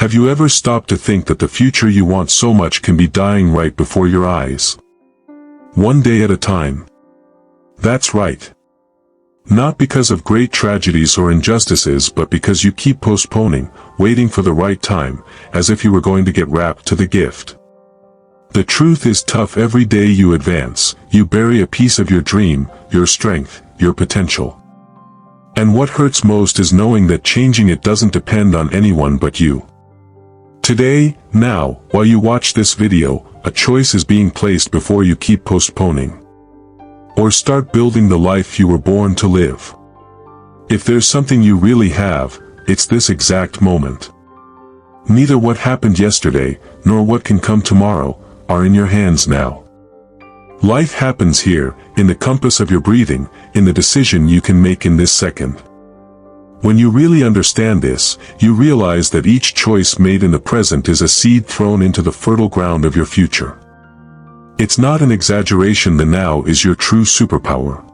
Have you ever stopped to think that the future you want so much can be dying right before your eyes? One day at a time. That's right. Not because of great tragedies or injustices, but because you keep postponing, waiting for the right time, as if you were going to get wrapped to the gift. The truth is tough. Every day you advance, you bury a piece of your dream, your strength, your potential. And what hurts most is knowing that changing it doesn't depend on anyone but you. Today, now, while you watch this video, a choice is being placed before you keep postponing. Or start building the life you were born to live. If there's something you really have, it's this exact moment. Neither what happened yesterday, nor what can come tomorrow, are in your hands now. Life happens here, in the compass of your breathing, in the decision you can make in this second. When you really understand this, you realize that each choice made in the present is a seed thrown into the fertile ground of your future. It's not an exaggeration. The now is your true superpower.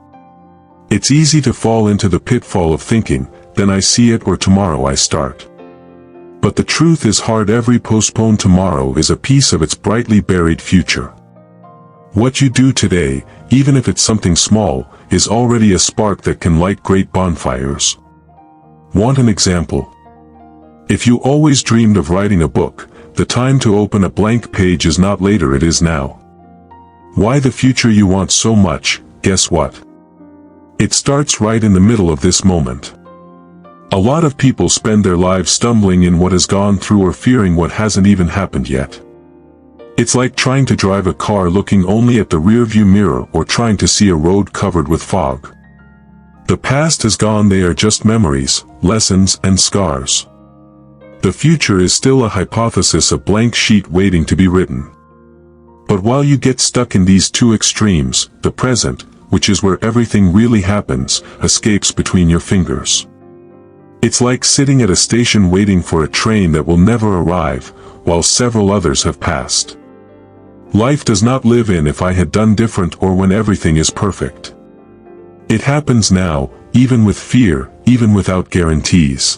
It's easy to fall into the pitfall of thinking, then I see it, or tomorrow I start. But the truth is hard. Every postponed tomorrow is a piece of its brightly buried future. What you do today, even if it's something small, is already a spark that can light great bonfires. Want an example? If you always dreamed of writing a book, the time to open a blank page is not later, it is now. Why the future you want so much? Guess what? It starts right in the middle of this moment. A lot of people spend their lives stumbling in what has gone through or fearing what hasn't even happened yet. It's like trying to drive a car looking only at the rearview mirror, or trying to see a road covered with fog. The past is gone. They are just memories, lessons, and scars. The future is still a hypothesis, a blank sheet waiting to be written. But while you get stuck in these two extremes, the present, which is where everything really happens, escapes between your fingers. It's like sitting at a station waiting for a train that will never arrive, while several others have passed. Life does not live in if I had done different or when everything is perfect. It happens now, even with fear, even without guarantees.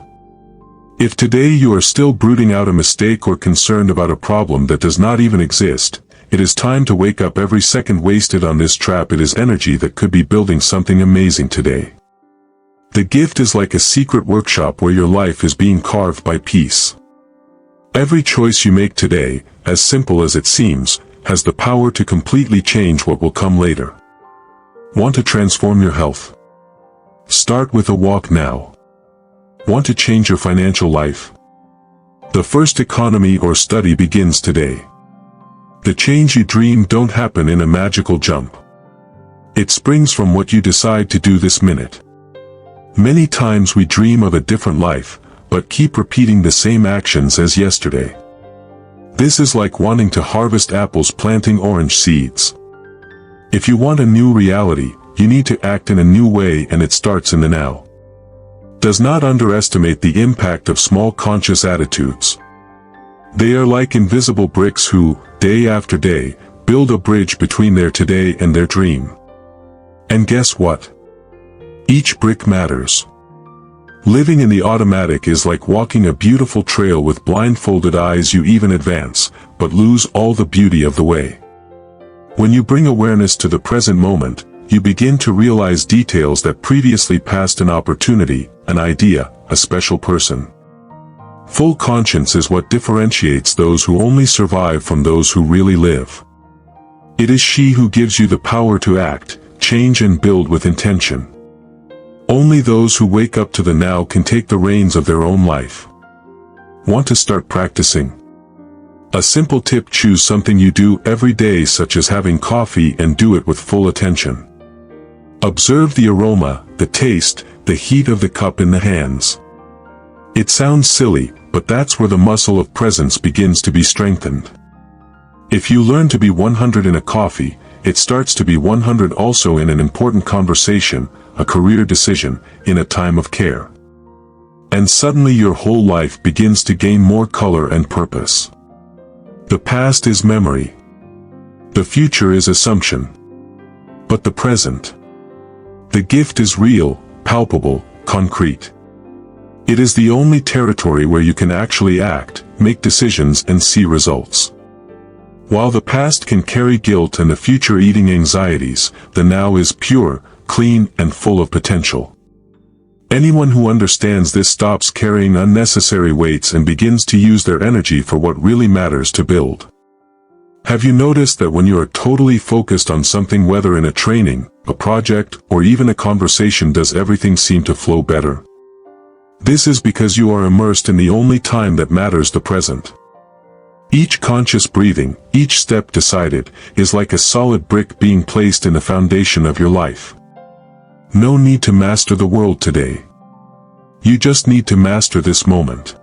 If today you are still brooding out a mistake or concerned about a problem that does not even exist, it is time to wake up. Every second wasted on this trap, it is energy that could be building something amazing today. The gift is like a secret workshop where your life is being carved by piece. Every choice you make today, as simple as it seems, has the power to completely change what will come later. Want to transform your health? Start with a walk now. Want to change your financial life? The first economy or study begins today. The change you dream don't happen in a magical jump. It springs from what you decide to do this minute. Many times we dream of a different life, but keep repeating the same actions as yesterday. This is like wanting to harvest apples, planting orange seeds. If you want a new reality, you need to act in a new way, and it starts in the now. Does not underestimate the impact of small conscious attitudes. They are like invisible bricks who, day after day, build a bridge between their today and their dream. And guess what? Each brick matters. Living in the automatic is like walking a beautiful trail with blindfolded eyes. You even advance, but lose all the beauty of the way. When you bring awareness to the present moment, you begin to realize details that previously passed: an opportunity, an idea, a special person. Full conscience is what differentiates those who only survive from those who really live. It is she who gives you the power to act, change, and build with intention. Only those who wake up to the now can take the reins of their own life. Want to start practicing? A simple tip: choose something you do every day, such as having coffee, and do it with full attention. Observe the aroma, the taste, the heat of the cup in the hands. It sounds silly, but that's where the muscle of presence begins to be strengthened. If you learn to be 100 in a coffee, it starts to be 100 also in an important conversation, a career decision, in a time of care. And suddenly your whole life begins to gain more color and purpose. The past is memory. The future is assumption. But the present? The gift is real, palpable, concrete. It is the only territory where you can actually act, make decisions and see results. While the past can carry guilt and the future eating anxieties, the now is pure, clean, and full of potential. Anyone who understands this stops carrying unnecessary weights and begins to use their energy for what really matters to build. Have you noticed that when you are totally focused on something, whether in a training, a project, or even a conversation, does everything seem to flow better? This is because you are immersed in the only time that matters, the present. Each conscious breathing, each step decided, is like a solid brick being placed in the foundation of your life. No need to master the world today. You just need to master this moment.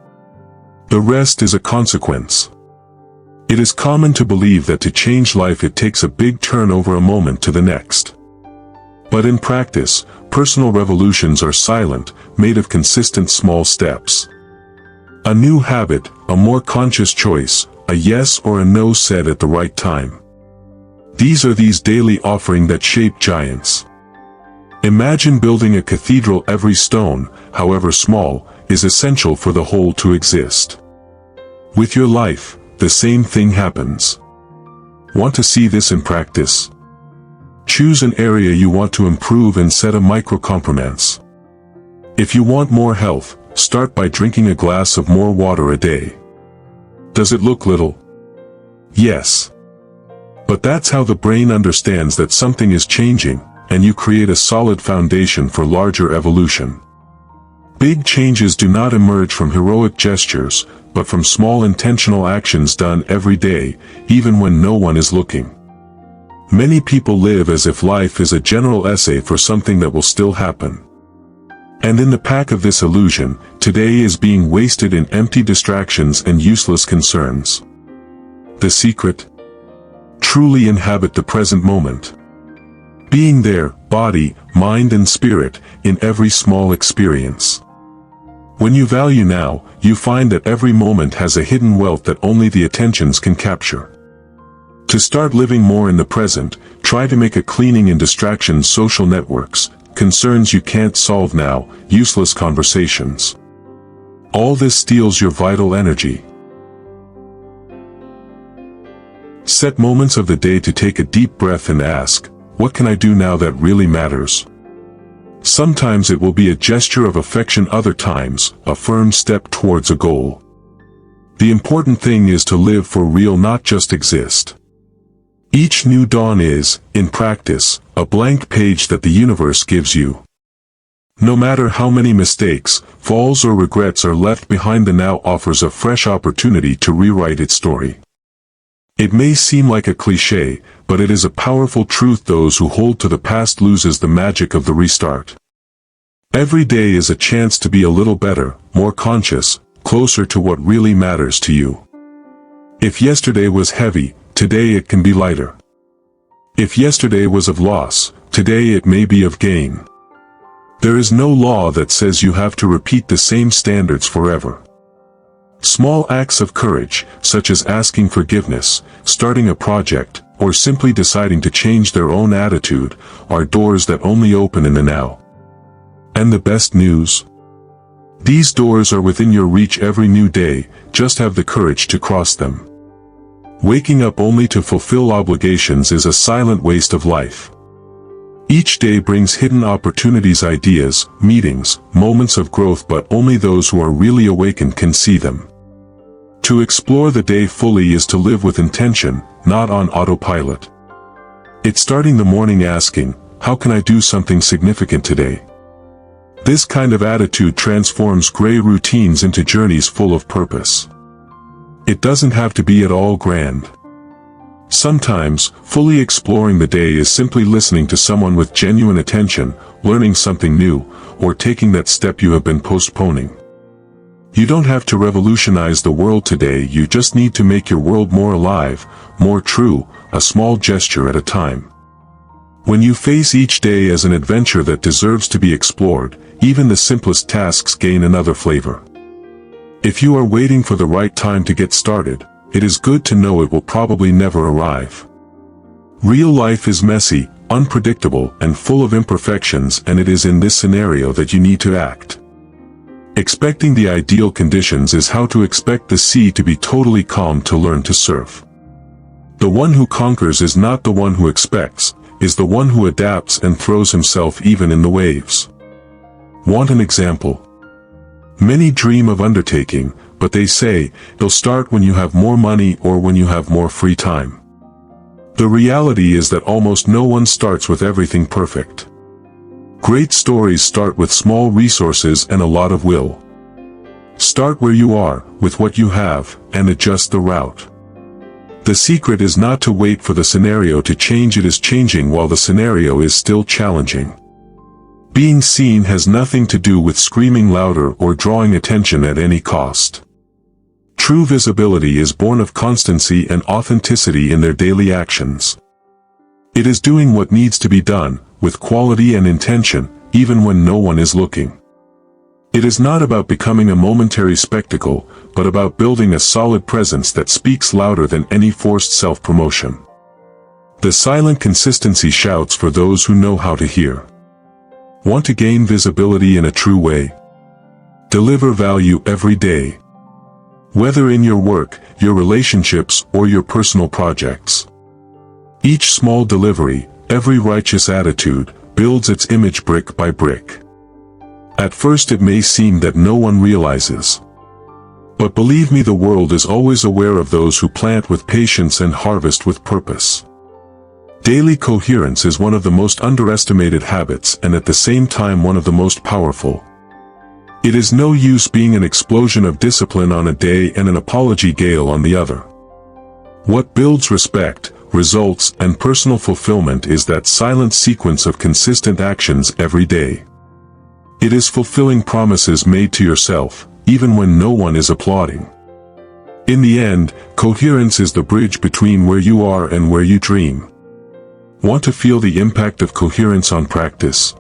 The rest is a consequence. It is common to believe that to change life it takes a big turn over a moment to the next. But in practice, personal revolutions are silent, made of consistent small steps. A new habit, a more conscious choice, a yes or a no said at the right time. These are these daily offering that shape giants. Imagine building a cathedral. Every stone, however small, is essential for the whole to exist. With your life, the same thing happens. Want to see this in practice? Choose an area you want to improve and set a micro-compromise. If you want more health, start by drinking a glass of more water a day. Does it look little? Yes. But that's how the brain understands that something is changing, and you create a solid foundation for larger evolution. Big changes do not emerge from heroic gestures, but from small intentional actions done every day, even when no one is looking. Many people live as if life is a general essay for something that will still happen. And in the pack of this illusion, today is being wasted in empty distractions and useless concerns. The secret? Truly inhabit the present moment. Being there, body, mind and spirit, in every small experience. When you value now, you find that every moment has a hidden wealth that only the attentions can capture. To start living more in the present, try to make a cleaning in distractions, social networks, concerns you can't solve now, useless conversations. All this steals your vital energy. Set moments of the day to take a deep breath and ask, what can I do now that really matters? Sometimes it will be a gesture of affection, other times, a firm step towards a goal. The important thing is to live for real, not just exist. Each new dawn is, in practice, a blank page that the universe gives you. No matter how many mistakes, falls or regrets are left behind, the now offers a fresh opportunity to rewrite its story. It may seem like a cliché, but it is a powerful truth. Those who hold to the past loses the magic of the restart. Every day is a chance to be a little better, more conscious, closer to what really matters to you. If yesterday was heavy, today it can be lighter. If yesterday was of loss, today it may be of gain. There is no law that says you have to repeat the same standards forever. Small acts of courage, such as asking forgiveness, starting a project, or simply deciding to change their own attitude, are doors that only open in the now. And the best news? These doors are within your reach every new day, just have the courage to cross them. Waking up only to fulfill obligations is a silent waste of life. Each day brings hidden opportunities, ideas, meetings, moments of growth, but only those who are really awakened can see them. To explore the day fully is to live with intention, not on autopilot. It's starting the morning asking, how can I do something significant today? This kind of attitude transforms gray routines into journeys full of purpose. It doesn't have to be at all grand. Sometimes, fully exploring the day is simply listening to someone with genuine attention, learning something new, or taking that step you have been postponing. You don't have to revolutionize the world today, you just need to make your world more alive, more true, a small gesture at a time. When you face each day as an adventure that deserves to be explored, even the simplest tasks gain another flavor. If you are waiting for the right time to get started, it is good to know it will probably never arrive. Real life is messy, unpredictable, and full of imperfections, and it is in this scenario that you need to act. Expecting the ideal conditions is how to expect the sea to be totally calm to learn to surf. The one who conquers is not the one who expects, is the one who adapts and throws himself even in the waves. Want an example? Many dream of undertaking, but they say, it'll start when you have more money or when you have more free time. The reality is that almost no one starts with everything perfect. Great stories start with small resources and a lot of will. Start where you are, with what you have, and adjust the route. The secret is not to wait for the scenario to change, it is changing while the scenario is still challenging. Being seen has nothing to do with screaming louder or drawing attention at any cost. True visibility is born of constancy and authenticity in their daily actions. It is doing what needs to be done, with quality and intention, even when no one is looking. It is not about becoming a momentary spectacle, but about building a solid presence that speaks louder than any forced self-promotion. The silent consistency shouts for those who know how to hear. Want to gain visibility in a true way? Deliver value every day. Whether in your work, your relationships, or your personal projects. Each small delivery, every righteous attitude, builds its image brick by brick. At first it may seem that no one realizes. But believe me, the world is always aware of those who plant with patience and harvest with purpose. Daily coherence is one of the most underestimated habits and at the same time one of the most powerful. It is no use being an explosion of discipline on a day and an apology gale on the other. What builds respect, results, and personal fulfillment is that silent sequence of consistent actions every day. It is fulfilling promises made to yourself, even when no one is applauding. In the end, coherence is the bridge between where you are and where you dream. Want to feel the impact of coherence on practice?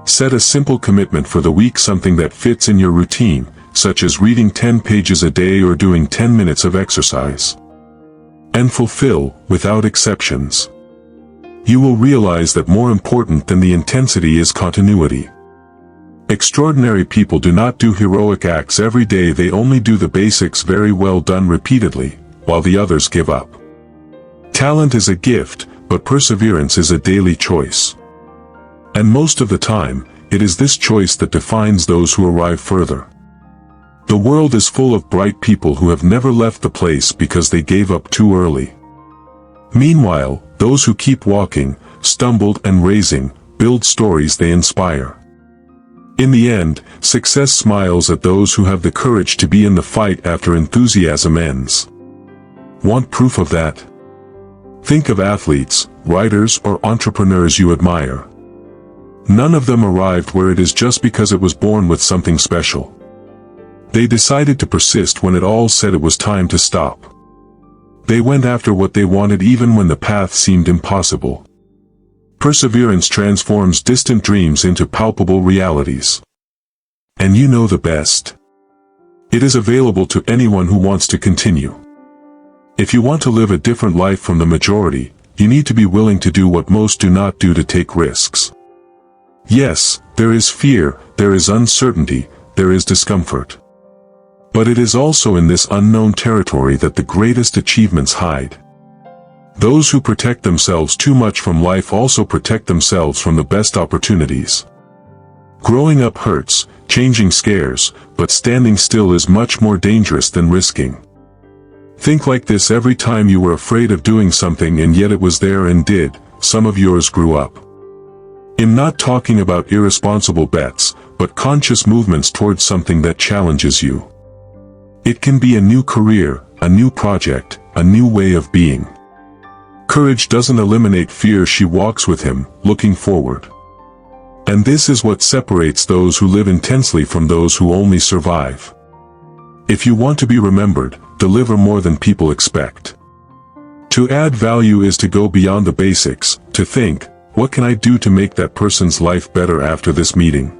Set a simple commitment for the week, something that fits in your routine, such as reading 10 pages a day or doing 10 minutes of exercise. And fulfill, without exceptions. You will realize that more important than the intensity is continuity. Extraordinary people do not do heroic acts every day, they only do the basics very well done repeatedly, while the others give up. Talent is a gift, but perseverance is a daily choice. And most of the time, it is this choice that defines those who arrive further. The world is full of bright people who have never left the place because they gave up too early. Meanwhile, those who keep walking, stumbled and raising, build stories they inspire. In the end, success smiles at those who have the courage to be in the fight after enthusiasm ends. Want proof of that? Think of athletes, writers, or entrepreneurs you admire. None of them arrived where it is just because it was born with something special. They decided to persist when it all said it was time to stop. They went after what they wanted even when the path seemed impossible. Perseverance transforms distant dreams into palpable realities. And you know the best. It is available to anyone who wants to continue. If you want to live a different life from the majority, you need to be willing to do what most do not do, to take risks. Yes, there is fear, there is uncertainty, there is discomfort. But it is also in this unknown territory that the greatest achievements hide. Those who protect themselves too much from life also protect themselves from the best opportunities. Growing up hurts, changing scares, but standing still is much more dangerous than risking. Think like this: every time you were afraid of doing something and yet it was there and did, some of yours grew up. I'm not talking about irresponsible bets, but conscious movements towards something that challenges you. It can be a new career, a new project, a new way of being. Courage doesn't eliminate fear, she walks with him, looking forward. And this is what separates those who live intensely from those who only survive. If you want to be remembered, deliver more than people expect. To add value is to go beyond the basics, to think, what can I do to make that person's life better after this meeting?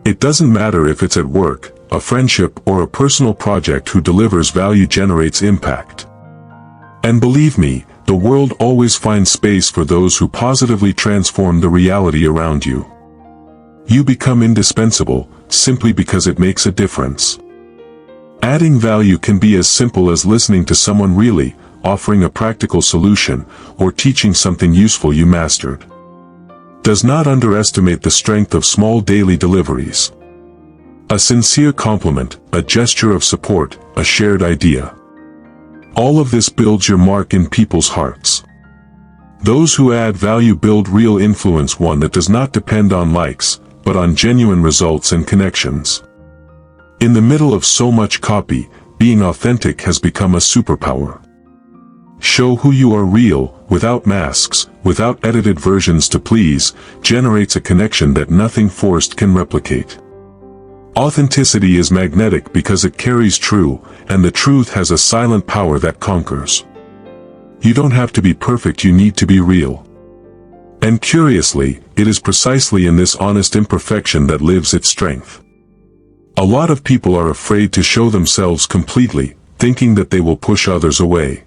It doesn't matter if it's at work, a friendship, or a personal project. Who delivers value generates impact. And believe me, the world always finds space for those who positively transform the reality around you. You become indispensable, simply because it makes a difference. Adding value can be as simple as listening to someone really, offering a practical solution, or teaching something useful you mastered. Does not underestimate the strength of small daily deliveries. A sincere compliment, a gesture of support, a shared idea. All of this builds your mark in people's hearts. Those who add value build real influence, one that does not depend on likes, but on genuine results and connections. In the middle of so much copy, being authentic has become a superpower. Show who you are real, without masks, without edited versions to please, generates a connection that nothing forced can replicate. Authenticity is magnetic because it carries true, and the truth has a silent power that conquers. You don't have to be perfect, you need to be real. And curiously, it is precisely in this honest imperfection that lives its strength. A lot of people are afraid to show themselves completely, thinking that they will push others away.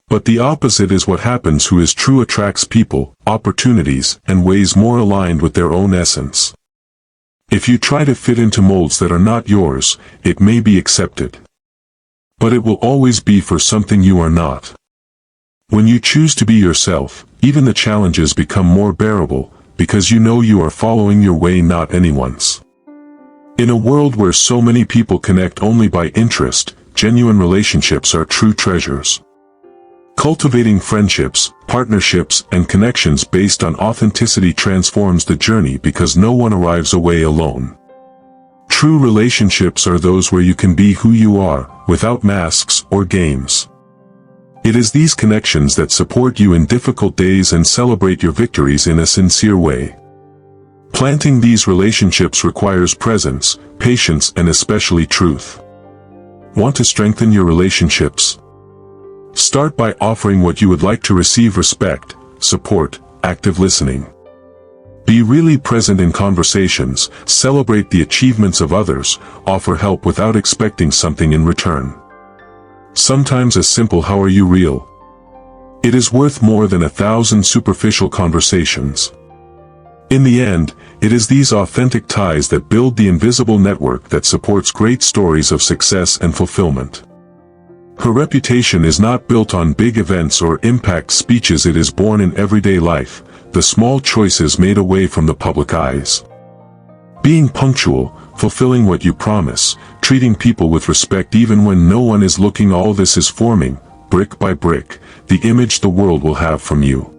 But the opposite is what happens. Who is true attracts people, opportunities, and ways more aligned with their own essence. If you try to fit into molds that are not yours, it may be accepted. But it will always be for something you are not. When you choose to be yourself, even the challenges become more bearable, because you know you are following your way, not anyone's. In a world where so many people connect only by interest, genuine relationships are true treasures. Cultivating friendships, partnerships, and connections based on authenticity transforms the journey because no one arrives away alone. True relationships are those where you can be who you are, without masks or games. It is these connections that support you in difficult days and celebrate your victories in a sincere way. Planting these relationships requires presence, patience, and especially truth. Want to strengthen your relationships? Start by offering what you would like to receive: respect, support, active listening. Be really present in conversations, celebrate the achievements of others, offer help without expecting something in return. Sometimes a simple "How are you?" real. It is worth more than 1,000 superficial conversations. In the end, it is these authentic ties that build the invisible network that supports great stories of success and fulfillment. Her reputation is not built on big events or impact speeches. It is born in everyday life, the small choices made away from the public eyes. Being punctual, fulfilling what you promise, treating people with respect even when no one is looking. All this is forming, brick by brick, the image the world will have from you.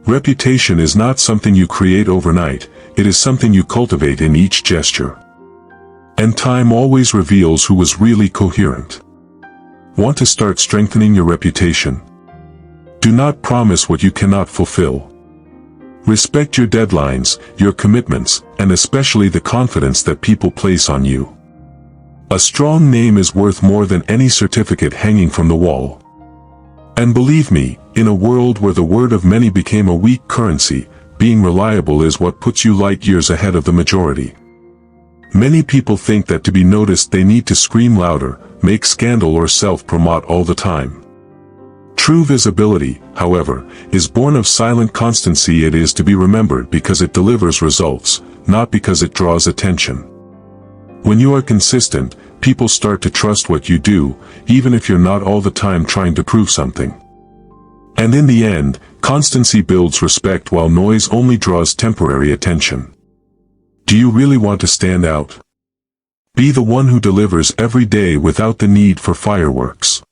Reputation is not something you create overnight, it is something you cultivate in each gesture. And time always reveals who was really coherent. Want to start strengthening your reputation? Do not promise what you cannot fulfill. Respect your deadlines, your commitments, and especially the confidence that people place on you. A strong name is worth more than any certificate hanging from the wall. And believe me, in a world where the word of many became a weak currency, being reliable is what puts you light years ahead of the majority. Many people think that to be noticed they need to scream louder, make scandal, or self-promote all the time. True visibility, however, is born of silent constancy. It is to be remembered because it delivers results, not because it draws attention. When you are consistent, people start to trust what you do, even if you're not all the time trying to prove something. And in the end, constancy builds respect while noise only draws temporary attention. Do you really want to stand out? Be the one who delivers every day without the need for fireworks.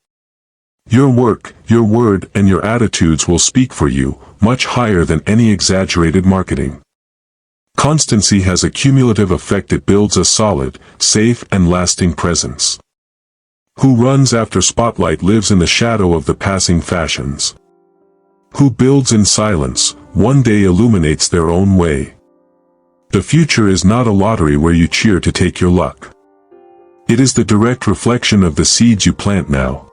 Your work, your word, and your attitudes will speak for you, much higher than any exaggerated marketing. Constancy has a cumulative effect. It builds a solid, safe, and lasting presence. Who runs after spotlight lives in the shadow of the passing fashions. Who builds in silence, one day illuminates their own way. The future is not a lottery where you cheer to take your luck. It is the direct reflection of the seeds you plant now.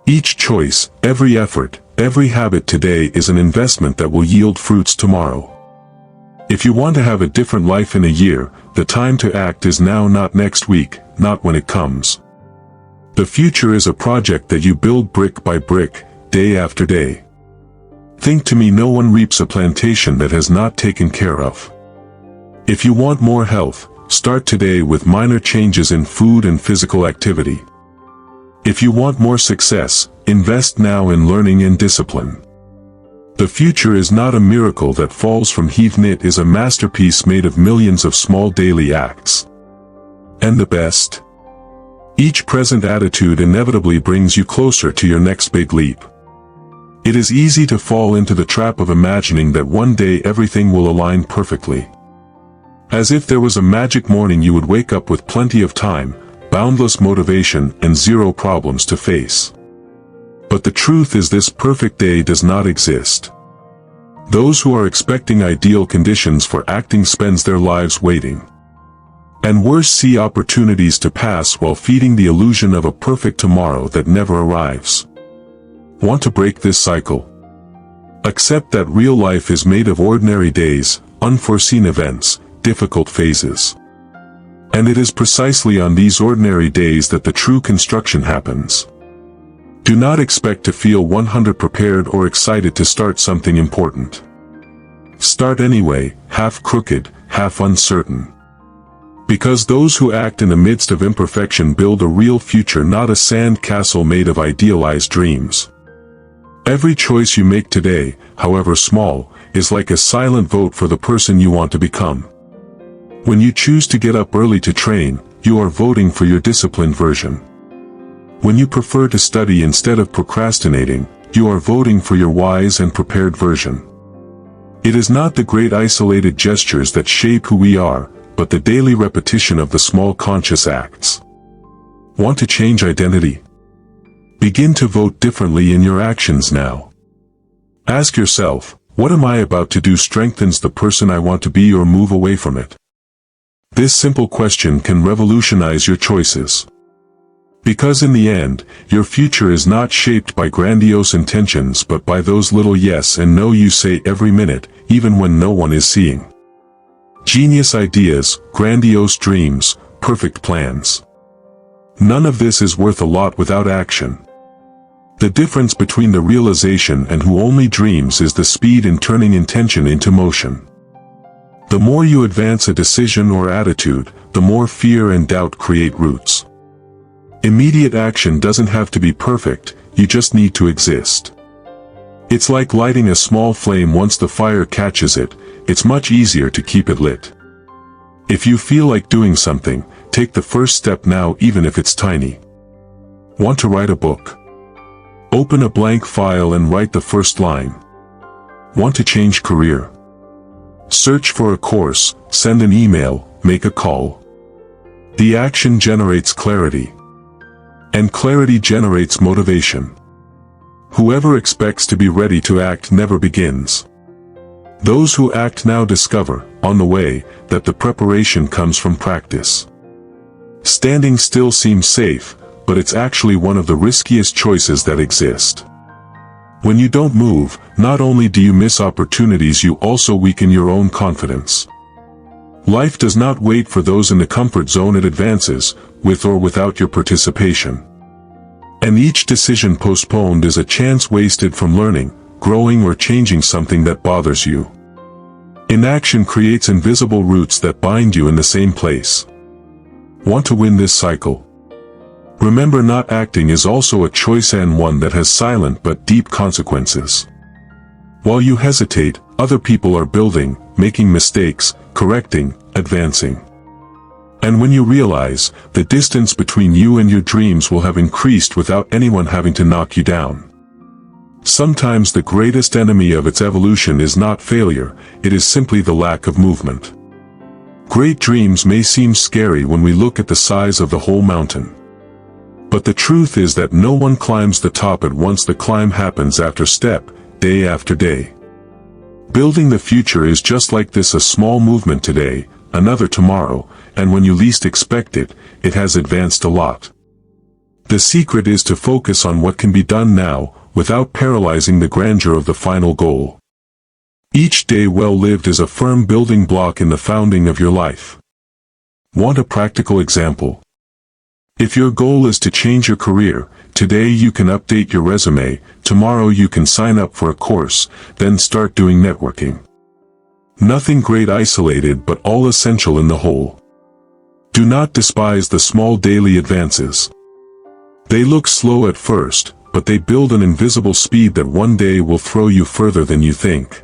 Each choice, every effort, every habit today is an investment that will yield fruits tomorrow. If you want to have a different life in a year, the time to act is now, not next week, not when it comes. The future is a project that you build brick by brick, day after day. Think to me, no one reaps a plantation that has not taken care of. If you want more health, start today with minor changes in food and physical activity. If you want more success, invest now in learning and discipline. The future is not a miracle that falls from heaven, it is a masterpiece made of millions of small daily acts. And the best? Each present attitude inevitably brings you closer to your next big leap. It is easy to fall into the trap of imagining that one day everything will align perfectly. As if there was a magic morning you would wake up with plenty of time, boundless motivation, and zero problems to face. But the truth is, this perfect day does not exist. Those who are expecting ideal conditions for acting spends their lives waiting. And worse, see opportunities to pass while feeding the illusion of a perfect tomorrow that never arrives. Want to break this cycle? Accept that real life is made of ordinary days, unforeseen events, difficult phases. And it is precisely on these ordinary days that the true construction happens. Do not expect to feel 100% prepared or excited to start something important. Start anyway, half crooked, half uncertain. Because those who act in the midst of imperfection build a real future, not a sand castle made of idealized dreams. Every choice you make today, however small, is like a silent vote for the person you want to become. When you choose to get up early to train, you are voting for your disciplined version. When you prefer to study instead of procrastinating, you are voting for your wise and prepared version. It is not the great isolated gestures that shape who we are, but the daily repetition of the small conscious acts. Want to change identity? Begin to vote differently in your actions now. Ask yourself, what am I about to do strengthens the person I want to be or move away from it? This simple question can revolutionize your choices. Because in the end, your future is not shaped by grandiose intentions but by those little yes and no you say every minute, even when no one is seeing. Genius ideas, grandiose dreams, perfect plans. None of this is worth a lot without action. The difference between the realization and who only dreams is the speed in turning intention into motion. The more you advance a decision or attitude, the more fear and doubt create roots. Immediate action doesn't have to be perfect, you just need to exist. It's like lighting a small flame. Once the fire catches it, it's much easier to keep it lit. If you feel like doing something, take the first step now, even if it's tiny. Want to write a book? Open a blank file and write the first line. Want to change career? Search for a course, send an email, make a call. The action generates clarity. And clarity generates motivation. Whoever expects to be ready to act never begins. Those who act now discover, on the way, that the preparation comes from practice. Standing still seems safe, but it's actually one of the riskiest choices that exist. When you don't move, not only do you miss opportunities, you also weaken your own confidence. Life does not wait for those in the comfort zone, it advances, with or without your participation. And each decision postponed is a chance wasted from learning, growing, or changing something that bothers you. Inaction creates invisible roots that bind you in the same place. Want to win this cycle? Remember, not acting is also a choice, and one that has silent but deep consequences. While you hesitate, other people are building, making mistakes, correcting, advancing. And when you realize, the distance between you and your dreams will have increased without anyone having to knock you down. Sometimes the greatest enemy of its evolution is not failure, it is simply the lack of movement. Great dreams may seem scary when we look at the size of the whole mountain. But the truth is that no one climbs the top at once. The climb happens after step, day after day. Building the future is just like this: a small movement today, another tomorrow, and when you least expect it, it has advanced a lot. The secret is to focus on what can be done now, without paralyzing the grandeur of the final goal. Each day well lived is a firm building block in the founding of your life. Want a practical example? If your goal is to change your career, today you can update your resume, tomorrow you can sign up for a course, then start doing networking. Nothing great isolated, but all essential in the whole. Do not despise the small daily advances. They look slow at first, but they build an invisible speed that one day will throw you further than you think.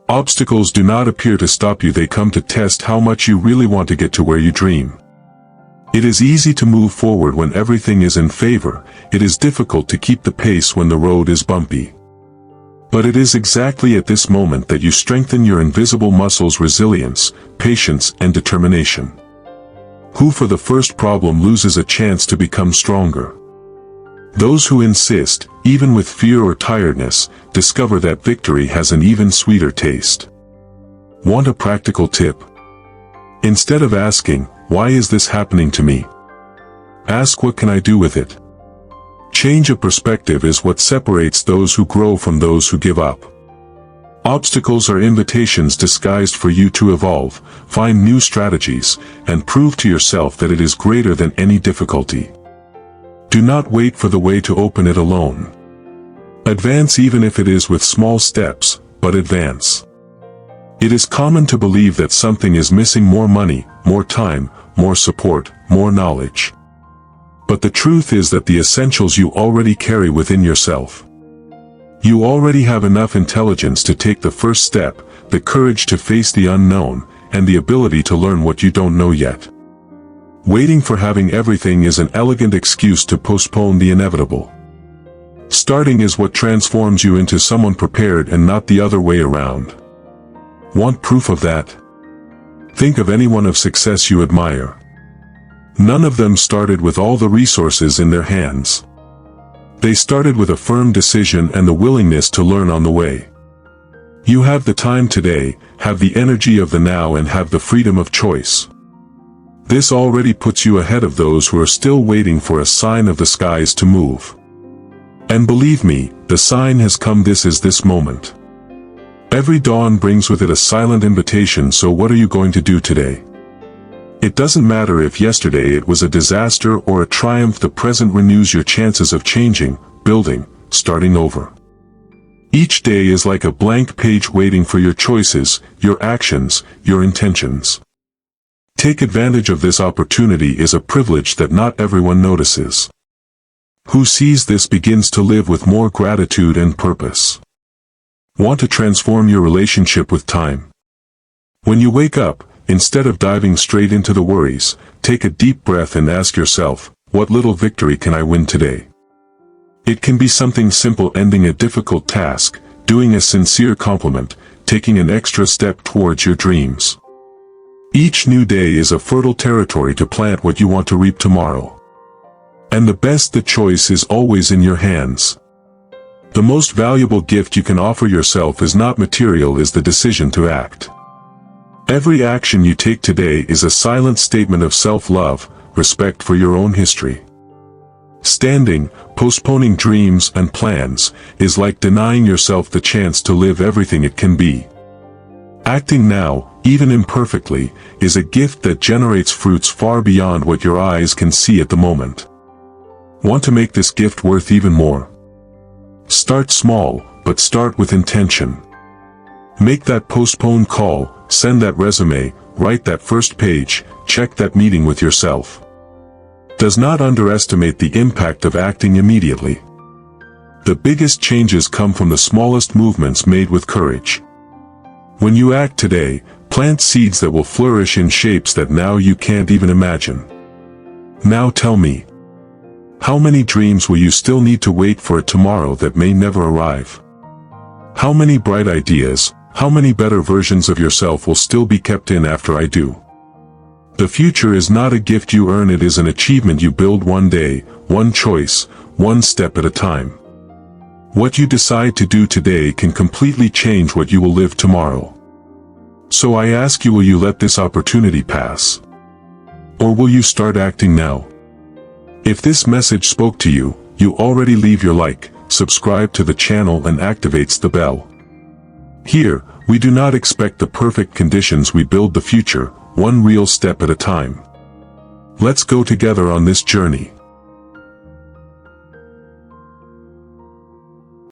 Obstacles do not appear to stop you, they come to test how much you really want to get to where you dream. It is easy to move forward when everything is in favor. It is difficult to keep the pace when the road is bumpy. But it is exactly at this moment that you strengthen your invisible muscles' resilience, patience, and determination. Who for the first problem loses a chance to become stronger? Those who insist, even with fear or tiredness, discover that victory has an even sweeter taste. Want a practical tip? Instead of asking, "Why is this happening to me?" ask, "What can I do with it?" Change of perspective is what separates those who grow from those who give up. Obstacles are invitations disguised for you to evolve, find new strategies, and prove to yourself that it is greater than any difficulty. Do not wait for the way to open it alone. Advance even if it is with small steps, but advance. It is common to believe that something is missing: more money, more time, more support, more knowledge. But the truth is that the essentials you already carry within yourself. You already have enough intelligence to take the first step, the courage to face the unknown, and the ability to learn what you don't know yet. Waiting for having everything is an elegant excuse to postpone the inevitable. Starting is what transforms you into someone prepared and not the other way around. Want proof of that? Think of anyone of success you admire. None of them started with all the resources in their hands. They started with a firm decision and the willingness to learn on the way. You have the time today, have the energy of the now, and have the freedom of choice. This already puts you ahead of those who are still waiting for a sign of the skies to move. And believe me, the sign has come. This is this moment. Every dawn brings with it a silent invitation. So what are you going to do today? It doesn't matter if yesterday it was a disaster or a triumph. The present renews your chances of changing, building, starting over. Each day is like a blank page waiting for your choices, your actions, your intentions. Take advantage of this opportunity. Is a privilege that not everyone notices. Who sees this begins to live with more gratitude and purpose. Want to transform your relationship with time? When you wake up, instead of diving straight into the worries, take a deep breath and ask yourself, what little victory can I win today? It can be something simple: ending a difficult task, doing a sincere compliment, taking an extra step towards your dreams. Each new day is a fertile territory to plant what you want to reap tomorrow. And the choice is always in your hands. The most valuable gift you can offer yourself is not material, is the decision to act. Every action you take today is a silent statement of self-love, respect for your own history. Standing, postponing dreams and plans, is like denying yourself the chance to live everything it can be. Acting now, even imperfectly, is a gift that generates fruits far beyond what your eyes can see at the moment. Want to make this gift worth even more? Start small, but start with intention. Make that postponed call, send that resume, write that first page, check that meeting with yourself. Does not underestimate the impact of acting immediately. The biggest changes come from the smallest movements made with courage. When you act today, plant seeds that will flourish in shapes that now you can't even imagine. Now tell me, how many dreams will you still need to wait for a tomorrow that may never arrive? How many bright ideas, how many better versions of yourself will still be kept in after I do? The future is not a gift you earn, it is an achievement you build one day, one choice, one step at a time. What you decide to do today can completely change what you will live tomorrow. So I ask you, will you let this opportunity pass? Or will you start acting now? If this message spoke to you, you already leave your like, subscribe to the channel and activates the bell. Here, we do not expect the perfect conditions, we build the future, one real step at a time. Let's go together on this journey.